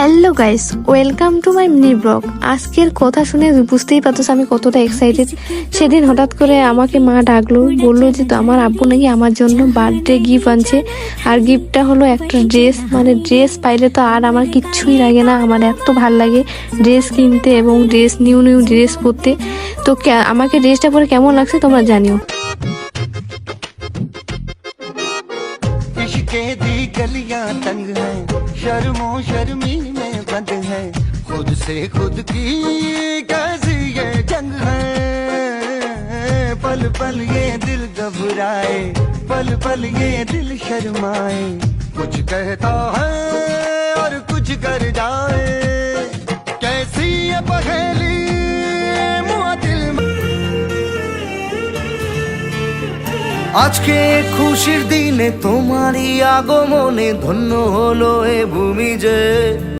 Hello guys, welcome to my mini blog. আজকের কথা শুনে বুঝতেই পারতো আমি কতটা এক্সাইটেড। সেদিন হঠাৎ করে আমাকে মা ডাকলো, বললো যে তো আমার আব্বু নাকি আমার জন্য বার্থডে গিফট আনছে। আর গিফটটা হলো একটা ড্রেস। মানে ড্রেস পাইলে তো আর আমার কিচ্ছুই লাগে না, আমার এত ভাল লাগে ড্রেস কিনতে এবং নিউ নিউ ড্রেস পরতে। তো আমাকে ড্রেসটা পরে কেমন লাগছে তোমরা জানিও। इश्के दी गलियां तंग है, शर्मो शर्मी में बंद है, खुद से खुद की कैसी ये जंग है। पल पल ये दिल घबराए, पल पल ये दिल शर्माए, कुछ कहता है और कुछ कर जाए, कैसी ये पहेली मुआ दिल में। আজকে খুশির দিনে তোমারই আগমনে ধন্য হলো এ ভূমি যে